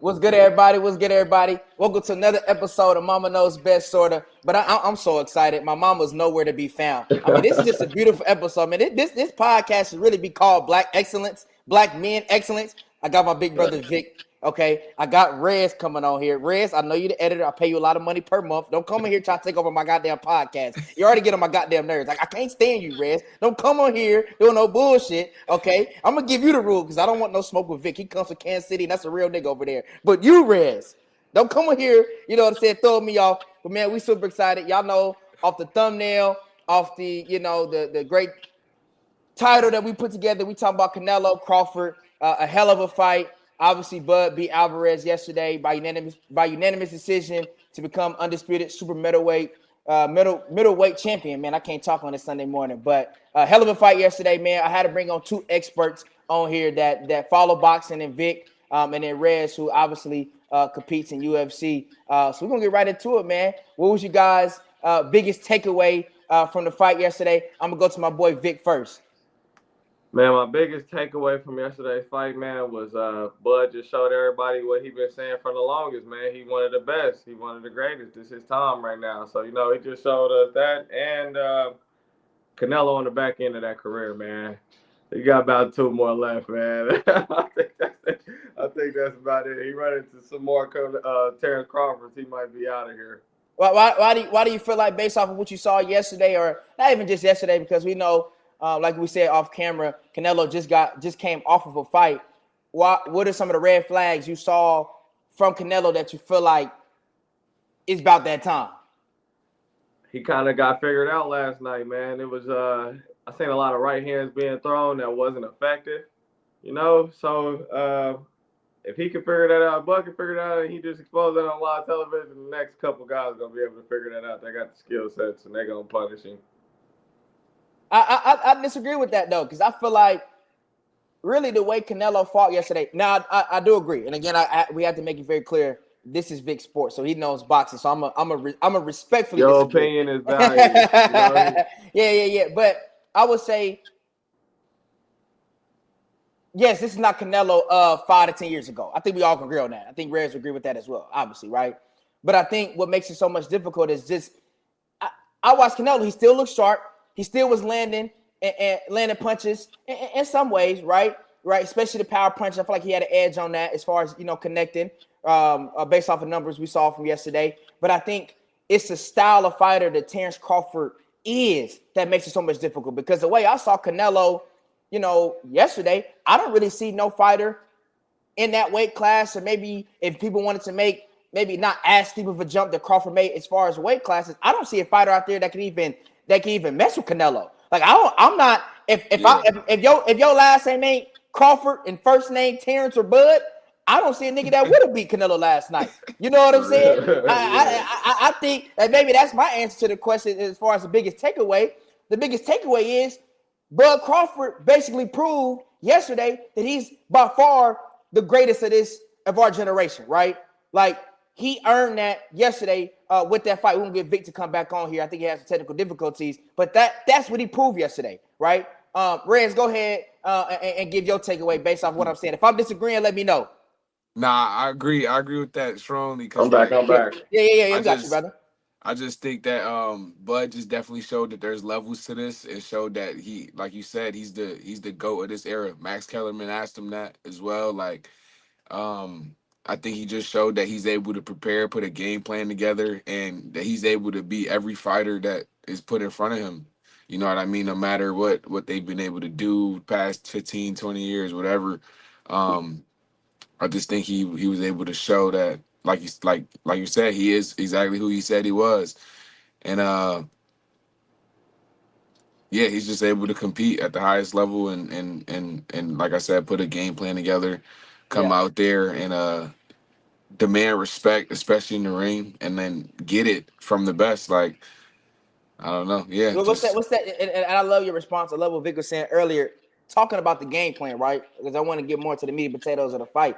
What's good, everybody? What's good, everybody? Welcome to another episode of Mama Knows Best, Sorta. But I'm so excited. My mama's nowhere to be found. I mean, this is just a beautiful episode, man. This podcast should really be called Black Excellence, Black Men Excellence. I got my big brother Vic. Okay, I got Rez coming on here. Rez, I know you're the editor. I pay you a lot of money per month. Don't come in here trying to take over my goddamn podcast. You already get on my goddamn nerves. Like, I can't stand you, Rez. Don't come on here doing no bullshit. Okay, I'm gonna give you the rule because I don't want no smoke with Vic. He comes from Kansas City, and that's a real nigga over there. But you, Rez, don't come on here. You know what I'm saying? Throw me off. But man, we super excited. Y'all know off the thumbnail, off the the great title that we put together. We talking about Canelo Crawford, a hell of a fight. Obviously, Bud beat Alvarez yesterday by unanimous decision to become undisputed super middleweight champion. Man, I can't talk on this Sunday morning, but a hell of a fight yesterday, man. I had to bring on two experts on here that follow boxing, and Vic, and then Rez, who obviously competes in UFC. So we're gonna get right into it, man. What was you guys' biggest takeaway from the fight yesterday? I'm gonna go to my boy Vic first. Man, my biggest takeaway from yesterday's fight, man, was Bud just showed everybody what he been saying for the longest, man. He one of the best. He one of the greatest. This is his time right now. So, he just showed us that. And Canelo on the back end of that career, man. He got about 2 more left, man. I think that's about it. He run into some more Terrence Crawfords. He might be out of here. Why do you feel like, based off of what you saw yesterday, or not even just yesterday, because we know, like we said off camera, Canelo just came off of a fight. What are some of the red flags you saw from Canelo that you feel like it's about that time? He kind of got figured out last night, man. It was I seen a lot of right hands being thrown that wasn't effective, So if he can figure that out, Bud can figure that out, and he just exposed that on live television, the next couple guys are gonna be able to figure that out. They got the skill sets, and they're gonna punish him. I disagree with that, though, because I feel like really the way Canelo fought yesterday. Now, I do agree, and again, we have to make it very clear. This is Vic Sports, so he knows boxing. So I'm a respectfully. Your disagree. opinion is valuable. Yeah. But I would say, yes, this is not Canelo of 5 to 10 years ago. I think we all can agree on that. I think Rez would agree with that as well, obviously, right? But I think what makes it so much difficult is just I watched Canelo. He still looks sharp. He still was landing and landing punches in some ways, right? Right, especially the power punch. I feel like he had an edge on that as far as connecting, based off of numbers we saw from yesterday. But I think it's the style of fighter that Terrence Crawford is that makes it so much difficult. Because the way I saw Canelo, yesterday, I don't really see no fighter in that weight class. Or maybe if people wanted to make maybe not as steep of a jump that Crawford made as far as weight classes, I don't see a fighter out there that can even mess with Canelo. Like I'm not if your last name ain't Crawford and first name Terrence or Bud, I don't see a nigga that would have beat Canelo last night. You know what I'm saying? I think that maybe that's my answer to the question as far as the biggest takeaway. The biggest takeaway is Bud Crawford basically proved yesterday that he's by far the greatest of our generation, right? Like he earned that yesterday with that fight. We won't get Vic to come back on here. I think he has some technical difficulties, but that's what he proved yesterday, right? Rez, go ahead and give your takeaway based off what I'm saying. If I'm disagreeing, let me know. Nah, I agree. I agree with that strongly. I'm back. Yeah. Got you, brother. I just think that Bud just definitely showed that there's levels to this. It showed that he, like you said, he's the GOAT of this era. Max Kellerman asked him that as well. Like, I think he just showed that he's able to prepare, put a game plan together, and that he's able to beat every fighter that is put in front of him. You know what I mean? No matter what they've been able to do past 15, 20 years, whatever. I just think he was able to show that, like you said, he is exactly who he said he was. And he's just able to compete at the highest level and like I said, put a game plan together, come out there and demand respect, especially in the ring, and then get it from the best. Like, I don't know. Yeah. What's that? And I love your response. I love what Vic was saying earlier, talking about the game plan, right? Because I want to get more to the meat and potatoes of the fight.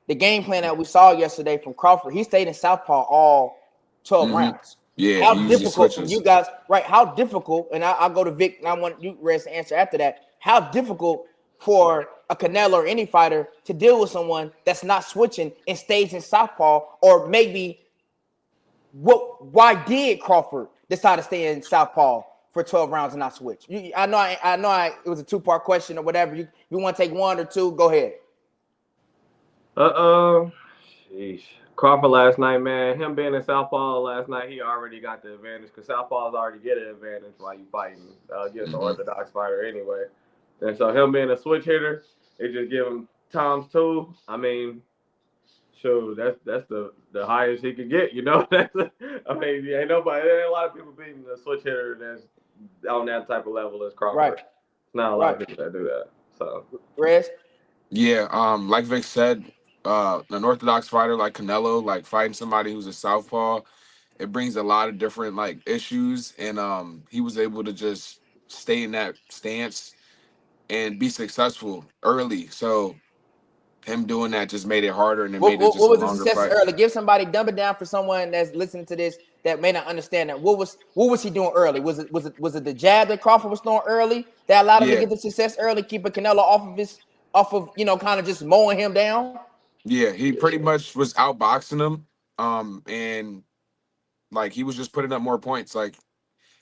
The game plan that we saw yesterday from Crawford, he stayed in southpaw all 12 rounds. Yeah. How difficult for you guys, right? How difficult, and I'll go to Vic, and I want you, Rez, to answer after that. How difficult for a Canelo or any fighter to deal with someone that's not switching and stays in southpaw, or maybe why did Crawford decide to stay in southpaw for 12 rounds and not switch? I know it was a two-part question or whatever. You want to take one or two? Go ahead. Sheesh. Crawford last night, man. Him being in Southpaw last night, he already got the advantage because Southpaws already get an advantage while you fighting against an orthodox fighter anyway. And so him being a switch hitter, it just give him times two. I mean, sure, that's the highest he could get. You know, ain't a lot of people beating a switch hitter that's on that type of level as Crawford. Right. It's not a lot of people that do that. So, Rez? Yeah, like Vic said, an orthodox fighter like Canelo, like fighting somebody who's a southpaw, it brings a lot of different like issues, and he was able to just stay in that stance and be successful early. So him doing that just made it harder, and it made it What just a was the longer success fight. early? Give somebody, dumb it down for someone that's listening to this that may not understand that. What was he doing early? Was it the jab that Crawford was throwing early that allowed him to get the success early, keeping Canelo off of kind of just mowing him down? Yeah, he pretty much was outboxing him, and like he was just putting up more points. Like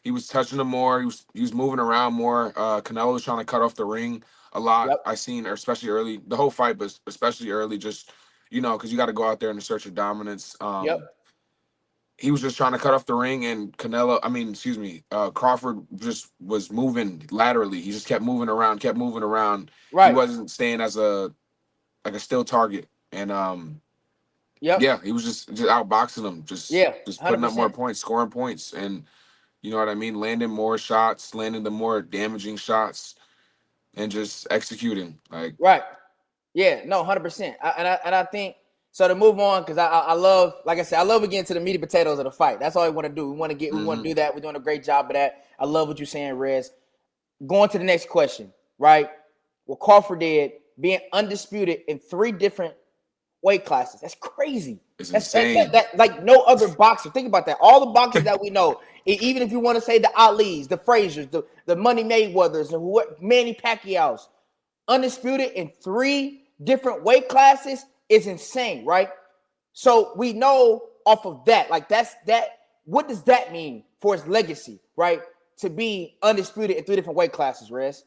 he was touching him more. He was moving around more. Canelo was trying to cut off the ring a lot. Yep. I seen, especially early, the whole fight, but especially early, just because you got to go out there in the search of dominance. Yep. He was just trying to cut off the ring, and Crawford just was moving laterally. He just kept moving around. He Right. wasn't staying as a still target, and Yep. yeah, he was just outboxing him, just putting up more 100%. points, scoring points, and you know what I mean, landing more shots, landing the more damaging shots, and just executing. Like, Right. Yeah. No. 100%. And I think so. To move on, because I love, like I said, I love getting to the meat and potatoes of the fight. That's all we want to do. We want to do that. We're doing a great job of that. I love what you're saying, Rez. Going to the next question, right? What Crawford did, being undisputed in 3 different weight classes. That's crazy. it's That's insane. that like no other boxer. Think about that. All the boxers that we know, even if you want to say the Alis, the Frazier's, the Money Mayweathers, and Manny Pacquiao's, undisputed in 3 different weight classes is insane, right? So we know off of that, like that. What does that mean for his legacy, right? To be undisputed in 3 different weight classes, Rez.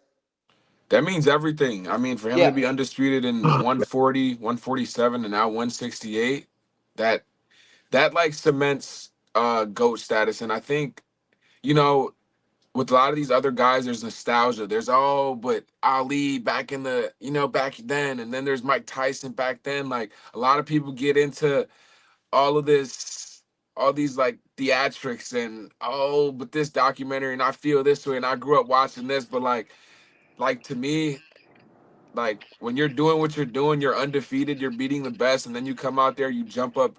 That means everything. I mean, for him to be undisputed in 140, 147, and now 168, that like cements GOAT status. And I think, with a lot of these other guys, there's nostalgia. There's but Ali back in the, back then, and then there's Mike Tyson back then. Like a lot of people get into all of this, all these like theatrics and but this documentary, and I feel this way, and I grew up watching this, but like to me, like when you're doing what you're doing, you're undefeated, you're beating the best, and then you come out there, you jump up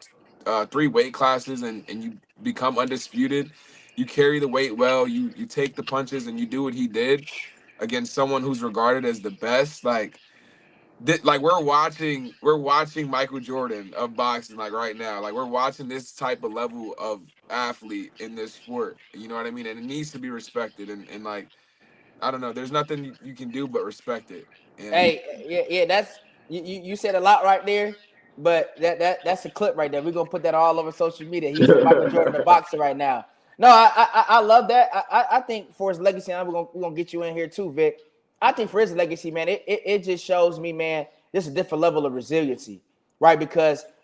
3 weight classes, and you become undisputed. You carry the weight well, you take the punches, and you do what he did against someone who's regarded as the best. Like we're watching Michael Jordan of boxing, like right now. Like we're watching this type of level of athlete in this sport. You know what I mean? And it needs to be respected. And like, I don't know, there's nothing you can do but respect it. And Hey, yeah, that's you said a lot right there, but that's a clip right there. We're gonna put that all over social media. He's Michael Jordan, the boxer, right now. No, I love that. I think for his legacy, and we're gonna get you in here too, Vic. I think for his legacy, man, it just shows me, man, there's a different level of resiliency, right?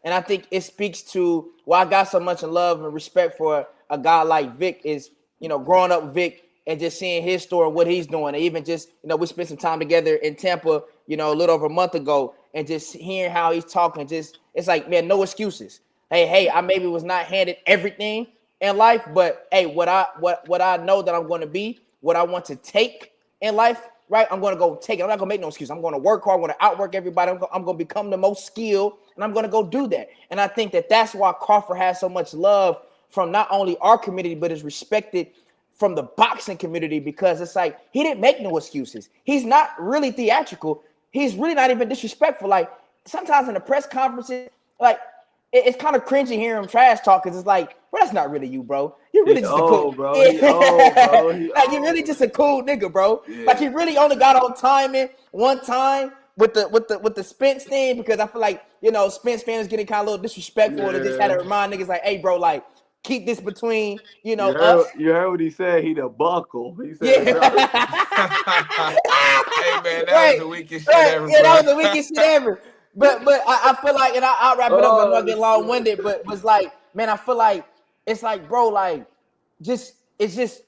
And I think it speaks to why I got so much love and respect for a guy like Vic is, growing up with Vic and just seeing his story and what he's doing. And even just, we spent some time together in Tampa, a little over a month ago, and just hearing how he's talking, it's like, man, no excuses. Hey, I maybe was not handed everything in life, but hey, what I know that I'm going to be, what I want to take in life, right? I'm going to go take it. I'm not going to make no excuse. I'm going to work hard. I'm going to outwork everybody. I'm going to become the most skilled, and I'm going to go do that. And I think that's why Crawford has so much love from not only our community, but is respected from the boxing community, because it's like he didn't make no excuses. He's not really theatrical. He's really not even disrespectful. Like sometimes in the press conferences, like it's kind of cringy hearing him trash talk, because it's like, bro, that's not really you, bro. You're really just a cool, bro. Like you're really just a cool nigga, bro. Yeah. Like he really only got on timing one time with the Spence thing, because I feel like, you know, Spence fans getting kind of a little disrespectful, and they just had to remind niggas like, hey, bro, like, keep this between, you know, us. You heard what he said? He the buckle. He said, Yeah. Hey man, that Right, was the weakest shit right. ever, Yeah, bro. that was the weakest shit ever. But I feel like, and I'll wrap it up. I know I get long winded, but was like, man, I feel like it's like, bro, like, it's just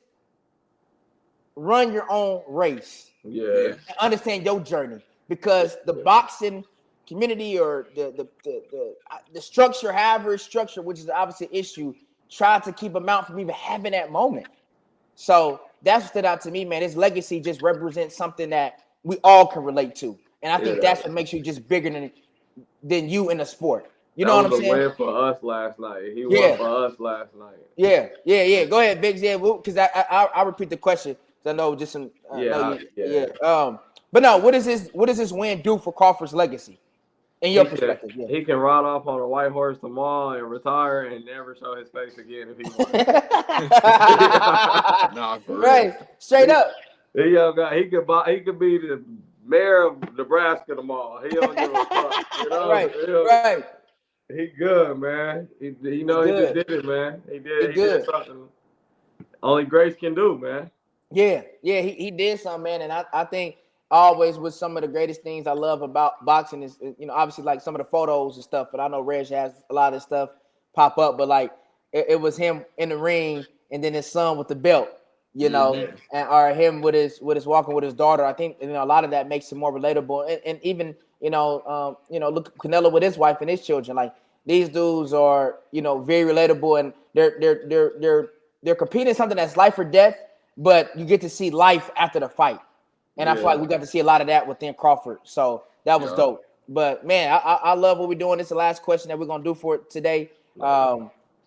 run your own race. Yeah. And understand your journey, because the boxing community, or the structure, however it's structured, which is obviously an issue, tried to keep him out from even having that moment. So that's what stood out to me, man. His legacy just represents something that we all can relate to, and I think that's what makes you just bigger than you in the sport. You know what I'm saying? Win for us last night. He won for us last night. Yeah. Go ahead, Vic. Yeah, because I repeat the question. I know just some. But no, what does this win do for Crawford's legacy, in your perspective? He can ride off on a white horse tomorrow and retire and never show his face again if he wants. Nah, for right, real. straight up. He could be the mayor of Nebraska tomorrow. He don't give a fuck. You know? Right. He good, man. He just did it, man. He did something only Grace can do, man. Yeah, he did something, man, and I think always with some of the greatest things I love about boxing is, you know, obviously like some of the photos and stuff, but I know Reg has a lot of this stuff pop up, but like it was him in the ring and then his son with the belt, you know, or him with his walking with his daughter. I think, you know, a lot of that makes him more relatable, and even, look Canelo with his wife and his children. Like, these dudes are, you know, very relatable, and they're competing something that's life or death, but you get to see life after the fight. And I feel like we got to see a lot of that within Crawford. So that was dope. But, man, I love what we're doing. This is the last question that we're going to do for today.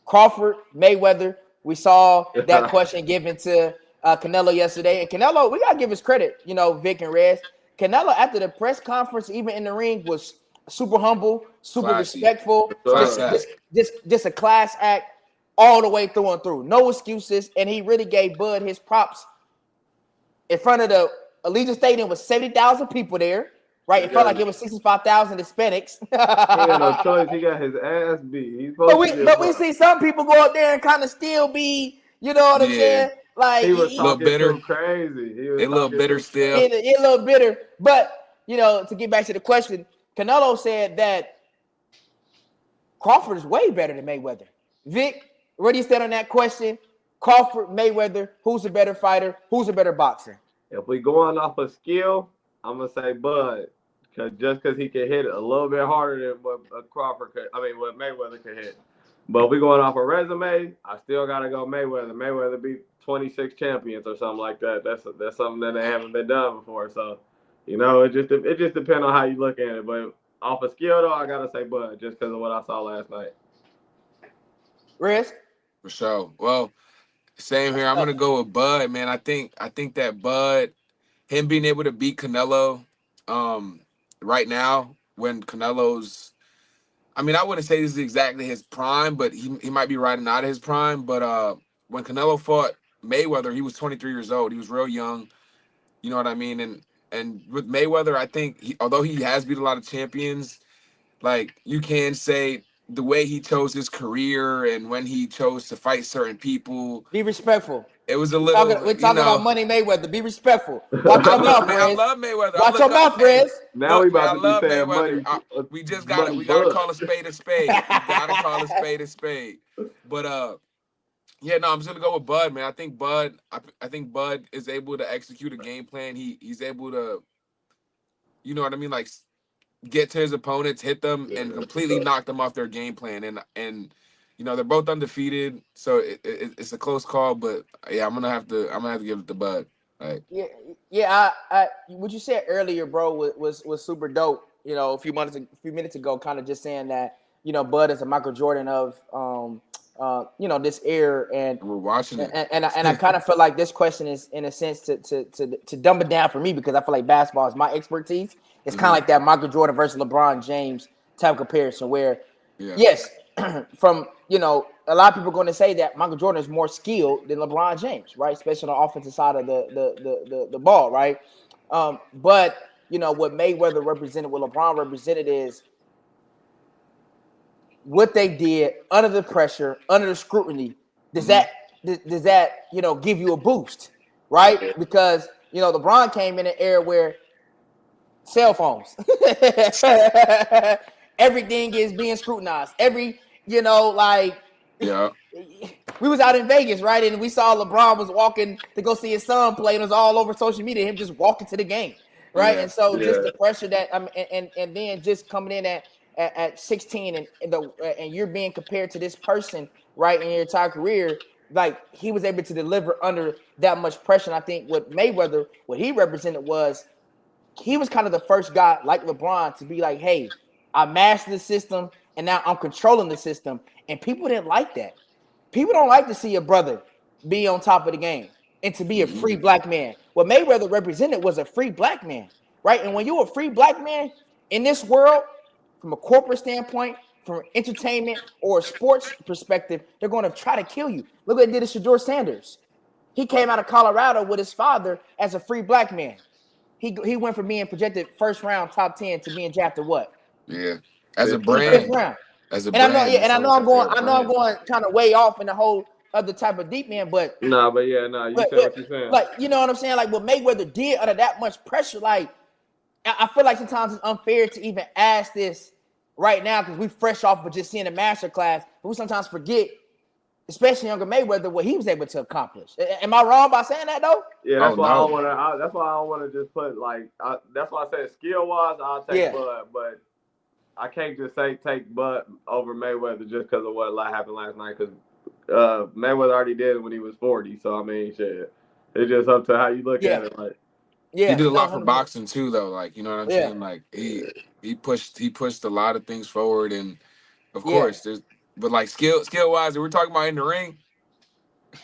Crawford, Mayweather. We saw that question given to Canelo yesterday. And Canelo, we got to give his credit, you know, Vic and Rez. Canelo, after the press conference, even in the ring, was super humble, super respectful. Just a class act all the way through and through. No excuses. And he really gave Bud his props in front of the Allegiant Stadium with 70,000 people there, right? It felt like it was 65,000 Hispanics. He had no choice. He got his ass beat. But we see some people go up there and kind of still be, you know what I'm saying? Like, he was a little bitter, crazy. He was a little bitter still. A little bitter. But, you know, to get back to the question, Canelo said that Crawford is way better than Mayweather. Vic, where do you stand on that question? Crawford, Mayweather, who's a better fighter? Who's a better boxer? If we going off of skill, I'm gonna say Bud, because he can hit it a little bit harder than what what Mayweather can hit. But we going off a resume, I still gotta go Mayweather. Mayweather beat 26 champions or something like that. That's something that they haven't been done before. So, you know, it just depends on how you look at it. But off of skill though, I gotta say Bud, just because of what I saw last night. Rez? For sure. Well, same here. I'm gonna go with Bud, man. I think that Bud, him being able to beat Canelo, right now when Canelo's, I mean, I wouldn't say this is exactly his prime, but he might be riding out of his prime. But when Canelo fought Mayweather, he was 23 years old. He was real young. You know what I mean? And with Mayweather, I think although he has beat a lot of champions, like, you can say the way he chose his career and when he chose to fight certain people. Be respectful. It was a little. We're talking about Money Mayweather. Be respectful. Watch your mouth, Rez. I love Mayweather. Watch your mouth, Rez. Now we about to be saying Mayweather. Money. We gotta call a spade a spade. We gotta call a spade a spade. But I'm just gonna go with Bud, man. I think Bud is able to execute a game plan. He's able to, you know what I mean, like, get to his opponents, hit them, and completely knock them off their game plan. And you know, they're both undefeated, so it's a close call. But yeah, I'm gonna have to give it to Bud. Right. I what you said earlier, bro, was super dope. You know, a few minutes ago, kind of just saying that, you know, Bud is a Michael Jordan of this era, and we're watching it. And I kind of feel like this question is, in a sense, to dumb it down for me, because I feel like basketball is my expertise. It's kind of like that Michael Jordan versus LeBron James type comparison, where yes, from, you know, a lot of people are going to say that Michael Jordan is more skilled than LeBron James, right? Especially on the offensive side of the ball, right? But what Mayweather represented, what LeBron represented is what they did under the pressure, under the scrutiny. Does that give you a boost, right? Because LeBron came in an era where cell phones, everything is being scrutinized. Yeah. We was out in Vegas, right? And we saw LeBron was walking to go see his son play, and it was all over social media, him just walking to the game, right? Yeah. And so just the pressure that and then just coming in at 16 and you're being compared to this person, right, in your entire career, like he was able to deliver under that much pressure. And I think what Mayweather, what he represented was he was kind of the first guy like LeBron to be like, hey, I mastered the system and now I'm controlling the system. And people didn't like that. People don't like to see a brother be on top of the game and to be a free black man. What Mayweather represented was a free black man, right? And when you're a free black man in this world, from a corporate standpoint, from entertainment or a sports perspective, they're going to try to kill you. Look what they did to Shedeur Sanders. He came out of Colorado with his father as a free black man. He went from being projected first round top 10 to being drafted what? Yeah. As a brand. As a brand. I know I'm going kind of way off in the whole other type of deep end, but you said what you're saying. Like, you know what I'm saying? Like what Mayweather did under that much pressure, like I feel like sometimes it's unfair to even ask this right now because we fresh off of just seeing a master class, but we sometimes forget, especially younger Mayweather, what he was able to accomplish. Am I wrong by saying that though? Yeah, that's why I don't want to. That's why I don't want to just put that's why I said skill wise, I'll take Bud, but I can't just say take Bud over Mayweather just because of what happened last night. Because Mayweather already did it when he was 40. So I mean, shit, it's just up to how you look at it. Like, he did a lot for boxing too, though. Like, you know what I'm saying? Like he pushed a lot of things forward, and of course but like skill wise, we're talking about in the ring.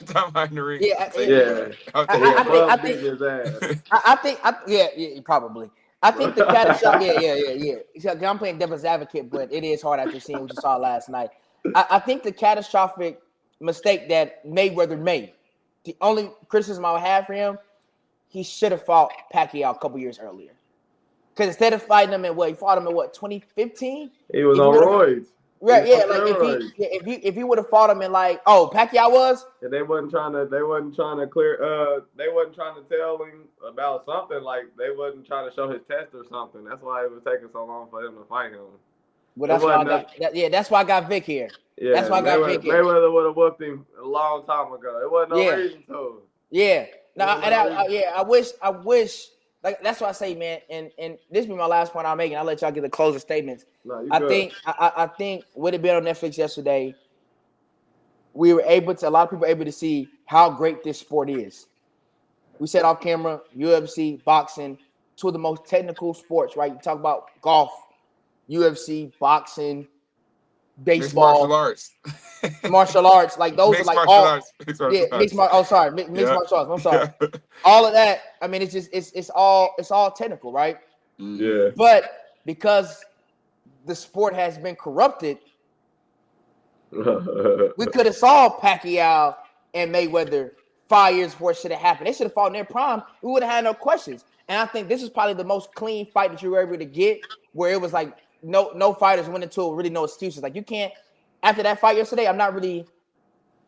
Probably. I think the catastrophic. I'm playing devil's advocate, but it is hard after seeing what you saw last night. I think the catastrophic mistake that Mayweather made, the only criticism I would have for him, he should have fought Pacquiao a couple years earlier. Because instead of fighting him he fought him in 2015? He was on roids. Right, if he would have fought him in Pacquiao was, and they wasn't trying to tell him about something, like they wasn't trying to show his test or something. That's why it was taking so long for him to fight him. Well, that's why I got Vic here. Yeah, that's why I got Vic here. Mayweather would have whooped him a long time ago. It wasn't no reason to. Yeah. I wish. Like that's what I say, man. And this be my last point I'm making. I'll let y'all get the closing statements. I think with it being on Netflix yesterday, a lot of people were able to see how great this sport is. We said off camera, UFC, boxing, two of the most technical sports, right? You talk about golf, UFC, boxing, baseball, martial arts, like those are like all mixed martial arts. I'm sorry. All of that. I mean, it's just it's all technical, right? Yeah. But because the sport has been corrupted, we could have saw Pacquiao and Mayweather 5 years before it should have happened. They should have fought in their prime. We would have had no questions. And I think this is probably the most clean fight that you were able to get, where it was like no fighters went into it, really no excuses. Like you can't. After that fight yesterday, I'm not really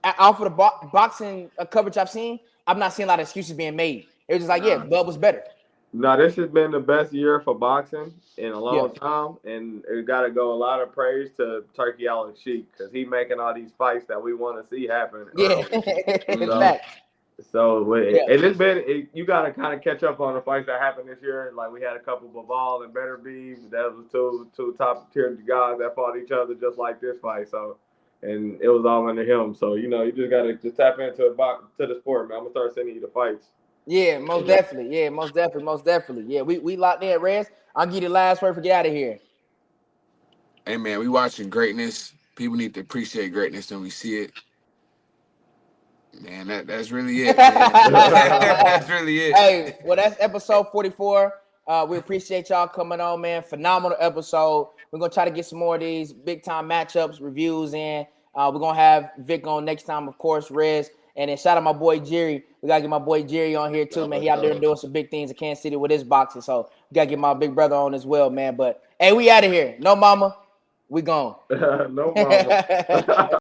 off of the boxing coverage I've seen. I'm not seeing a lot of excuses being made. It was just like, Bud was better. No, this has been the best year for boxing in a long time, and it got to go a lot of praise to Turkey Al Sheik because he making all these fights that we want to see happen. Yeah, So and it's been you got to kind of catch up on the fights that happened this year. Like we had a couple Bivol and Better Beeves. That was two top tier guys that fought each other just like this fight. So, and it was all under him. So you just got to tap into the sport, man. I'm gonna start sending you the fights. Yeah, most definitely. Yeah, we locked in, Rez. I'll give you the last word for get out of here. Hey man, we watching greatness. People need to appreciate greatness when we see it. Man, that's really it. That's really it. Hey, well, that's episode 44. We appreciate y'all coming on, man. Phenomenal episode. We're gonna try to get some more of these big time matchups, reviews in. We're gonna have Vic on next time, of course, Rez. And then shout out my boy Jerry. We gotta get my boy Jerry on here too, man. He out there doing some big things in Kansas City with his boxing. So we gotta get my big brother on as well, man. But hey, we out of here. No mama, we gone. No problem.